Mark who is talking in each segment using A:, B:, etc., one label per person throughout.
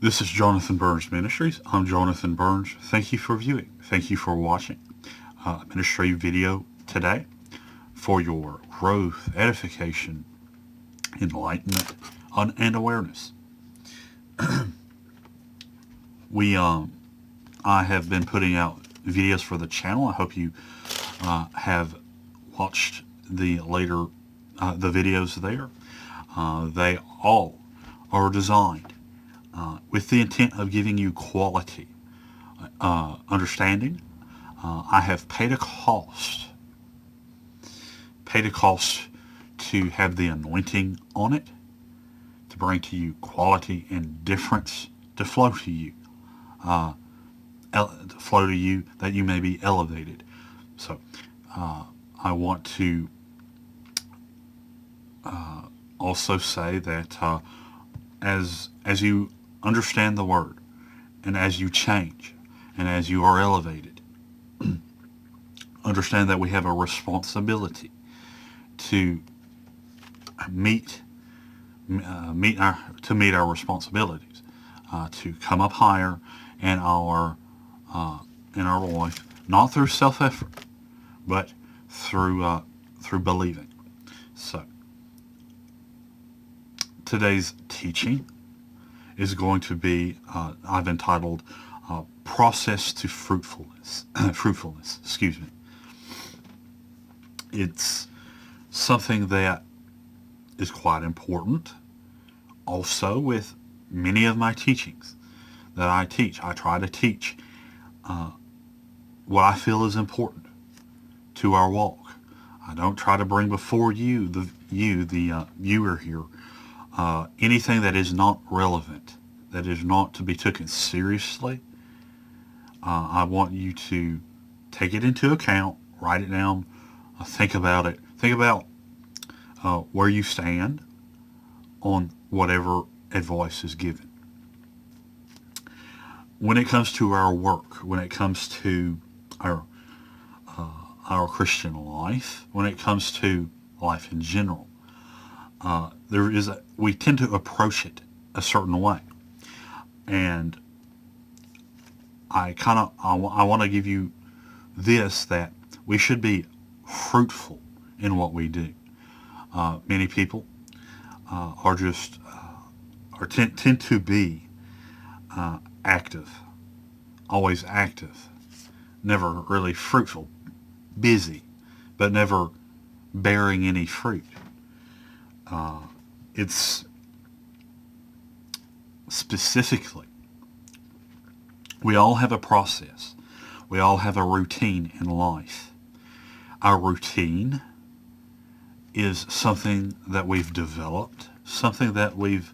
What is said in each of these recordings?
A: This is Jonathan Burns Ministries. I'm Jonathan Burns. Thank you for viewing. Thank you for watching a ministry video today for your growth, edification, enlightenment, and awareness. I have been putting out videos for the channel. I hope you have watched the videos there. They all are designed with the intent of giving you quality understanding. I have paid a cost to have the anointing on it, to bring to you quality and difference, to flow to you, that you may be elevated. So I want to also say that as you understand the Word, and as you change, and as you are elevated, understand that we have a responsibility to meet our responsibilities, to come up higher in our life, not through self-effort, but through believing. So today's teaching is going to be, I've entitled, Process to Fruitfulness. Fruitfulness, excuse me. It's something that is quite important. Also, with many of my teachings that I teach, I try to teach what I feel is important to our walk. I don't try to bring before you, the viewer here, anything that is not relevant, that is not to be taken seriously. I want you to take it into account, write it down, think about it. Think about where you stand on whatever advice is given. When it comes to our work, when it comes to our Christian life, when it comes to life in general, we tend to approach it a certain way, and I want to give you this, that we should be fruitful in what we do. Many people tend to be active, always active, never really fruitful, busy, but never bearing any fruit. It's specifically, we all have a process. We all have a routine in life. Our routine is something that we've developed, something that we've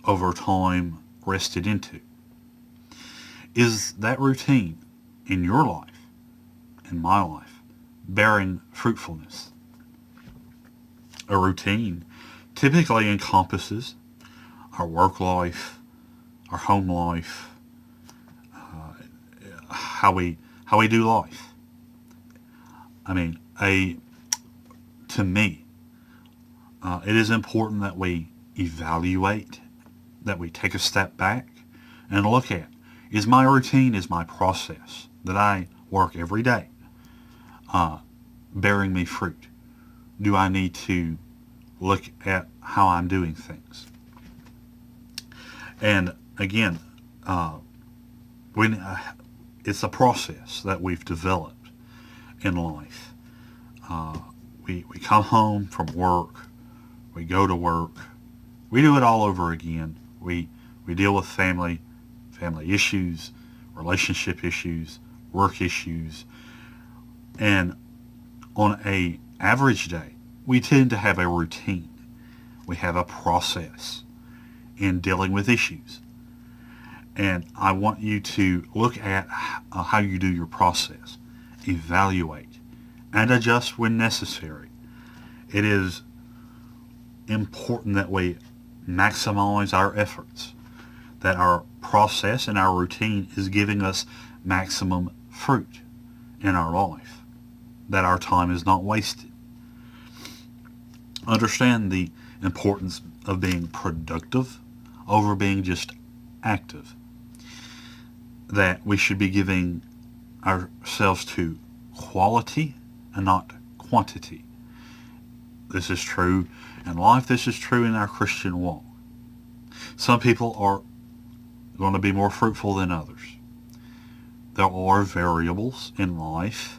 A: over time rested into. Is that routine in your life, in my life, bearing fruitfulness? A routine typically encompasses our work life, our home life, how we do life. I mean, to me, it is important that we evaluate, that we take a step back and look at, is my routine, is my process that I work every day bearing me fruit? Do I need to look at how I'm doing things? And again, it's a process that we've developed in life. We come home from work, we go to work, we do it all over again. We deal with family issues, relationship issues, work issues, and on an average day, we tend to have a routine. We have a process in dealing with issues. And I want you to look at how you do your process, evaluate, and adjust when necessary. It is important that we maximize our efforts, that our process and our routine is giving us maximum fruit in our life, that our time is not wasted. Understand the importance of being productive over being just active, that we should be giving ourselves to quality and not quantity. This is true in life. This is true in our Christian walk. Some people are going to be more fruitful than others. There are variables in life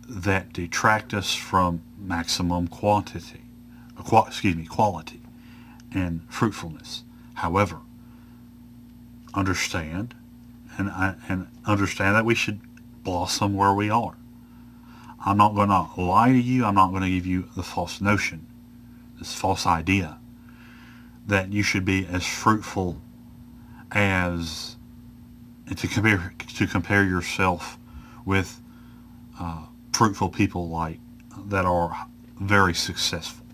A: that detract us from maximum quality and fruitfulness. However, understand and understand that we should blossom where we are. I'm not going to lie to you. I'm not going to give you the false notion, this false idea that you should be as fruitful as, and to compare yourself with fruitful people like that are very successful,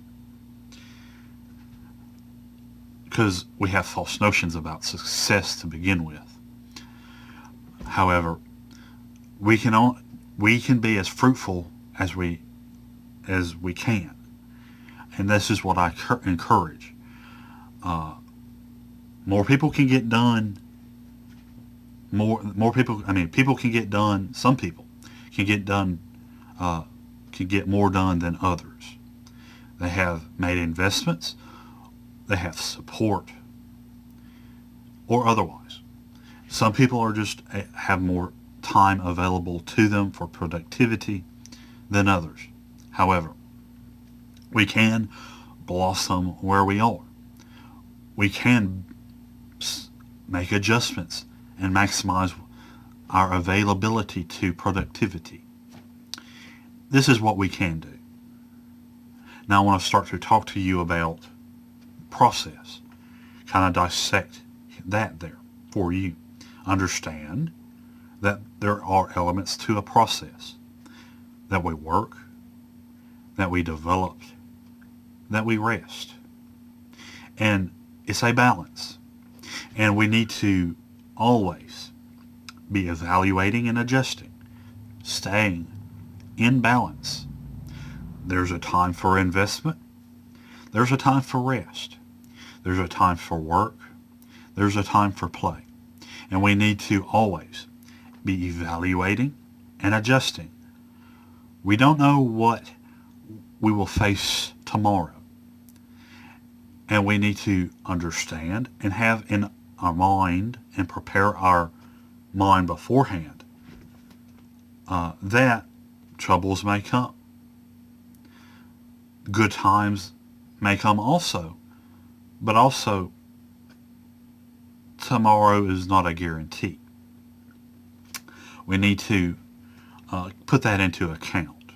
A: because we have false notions about success to begin with. However, we can be as fruitful as we can, and this is what I encourage. More people can get done. More people. I mean, people can get done. Some people can get done. Can get more done than others. They have made investments. They have support, or otherwise. Some people are just have more time available to them for productivity than others. However, we can blossom where we are. We can make adjustments and maximize our availability to productivity. This is what we can do. Now I want to start to talk to you about process. Kind of dissect that there for you. Understand that there are elements to a process. That we work, that we develop, that we rest. And it's a balance. And we need to always be evaluating and adjusting, staying in balance. There's a time for investment. There's a time for rest. There's a time for work. There's a time for play. And we need to always be evaluating and adjusting. We don't know what we will face tomorrow. And we need to understand and have in our mind and prepare our mind beforehand that troubles may come. Good times may come also, but also tomorrow is not a guarantee. We need to put that into account.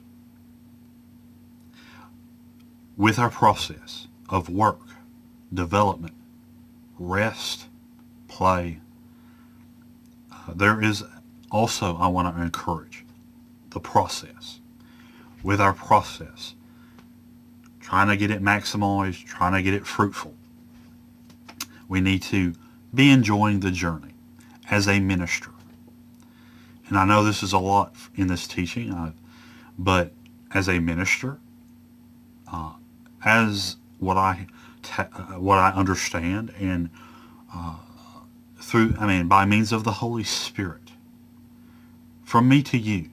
A: With our process of work, development, rest, play, there is also, I want to encourage the process. With our process, trying to get it maximized, trying to get it fruitful, we need to be enjoying the journey as a minister. And I know this is a lot in this teaching, but as a minister, as what I understand, and by means of the Holy Spirit, from me to you,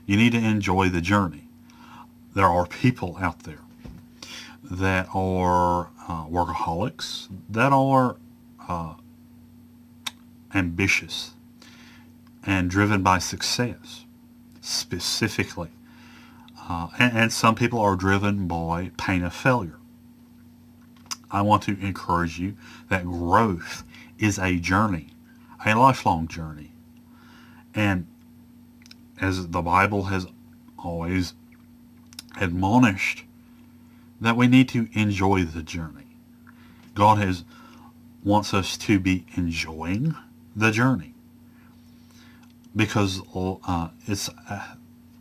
A: you need to enjoy the journey. There are people out there that are workaholics, that are ambitious and driven by success, specifically. And some people are driven by pain of failure. I want to encourage you that growth is a journey, a lifelong journey. And as the Bible has always admonished, that we need to enjoy the journey. God wants us to be enjoying the journey, because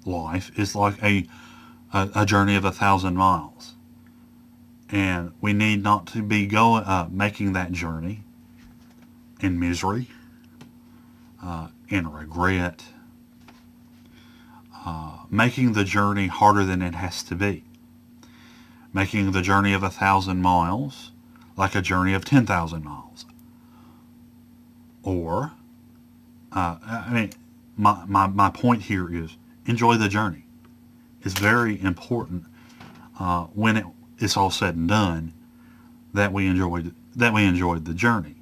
A: life is like a journey of 1,000 miles, and we need not to be making that journey in misery, in regret, making the journey harder than it has to be, making the journey of 1,000 miles like a journey of 10,000 miles. Or, I mean, my point here is enjoy the journey. It's very important when it's all said and done that we enjoyed the journey.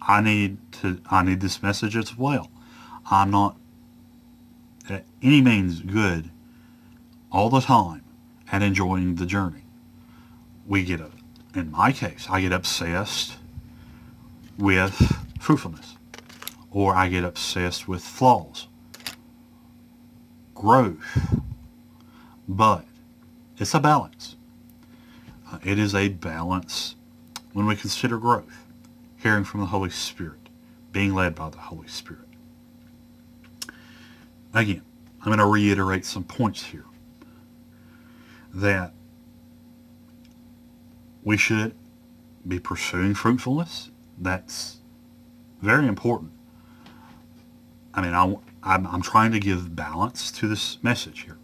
A: I need this message as well. I'm not at any means good all the time at enjoying the journey. In my case, I get obsessed with fruitfulness, or I get obsessed with flaws, growth, but it's a balance. It is a balance when we consider growth, hearing from the Holy Spirit, being led by the Holy Spirit. Again, I'm going to reiterate some points here that we should be pursuing fruitfulness. That's very important. I mean, I'm trying to give balance to this message here,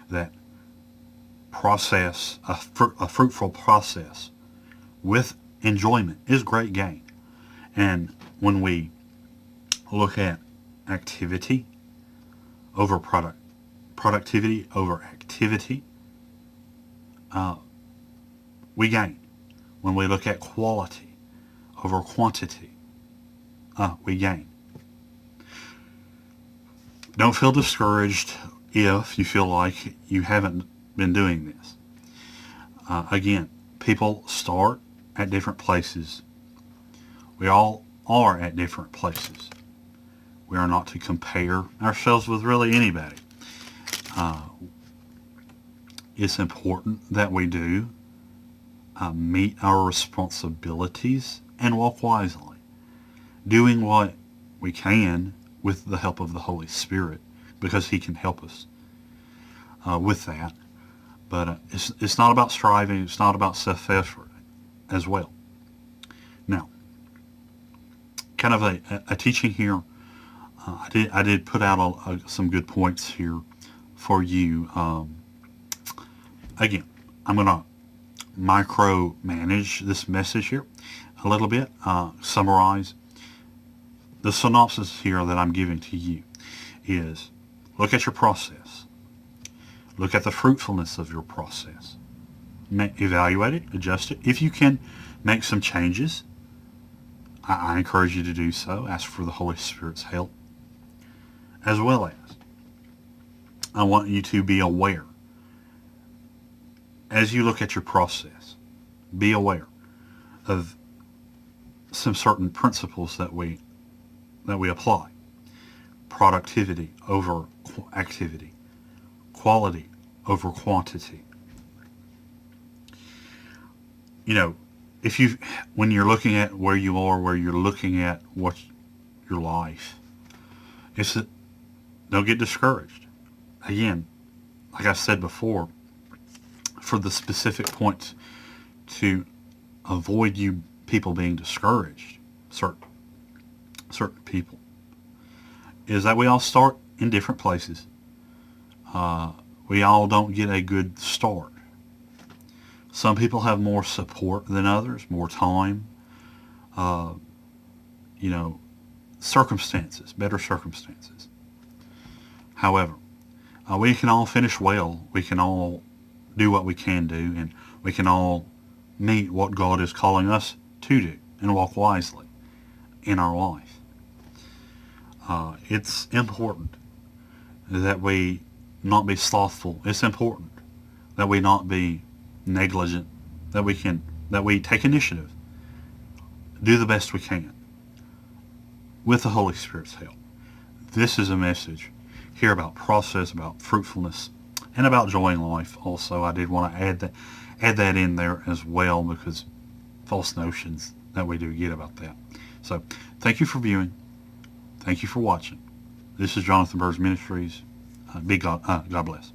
A: that a fruitful process with enjoyment is great gain. And when we look at activity over productivity over activity, we gain. When we look at quality over quantity, we gain. Don't feel discouraged if you feel like you haven't been doing this. Again, people start at different places. We all are at different places. We are not to compare ourselves with really anybody. It's important that we do meet our responsibilities and walk wisely, doing what we can with the help of the Holy Spirit, because He can help us with that. But it's not about striving. It's not about self-effort as well. Now, kind of a teaching here. I did put out some good points here for you. Again, I'm going to micromanage this message here a little bit, summarize. The synopsis here that I'm giving to you is look at your process. Look at the fruitfulness of your process. Evaluate it, adjust it. If you can make some changes, I encourage you to do so. Ask for the Holy Spirit's help. As well as, I want you to be aware. As you look at your process, be aware of some certain principles that we apply. Productivity over activity. Quality over quantity. You know, when you're looking at where you are, where you're looking at what your life, don't get discouraged. Again, like I said before, for the specific points to avoid people being discouraged, certain people, is that we all start in different places. We all don't get a good start. Some people have more support than others, more time, circumstances, better circumstances. However, we can all finish well. We can all do what we can do, and we can all meet what God is calling us to do and walk wisely in our life. It's important that we not be slothful. It's important that we not be negligent, that we take initiative, do the best we can with the Holy Spirit's help. This is a message here about process, about fruitfulness, and about enjoying life. Also, I did want to add that in there as well, because false notions that we do get about that. So, thank you for viewing. Thank you for watching. This is Jonathan Bird's Ministries. God bless.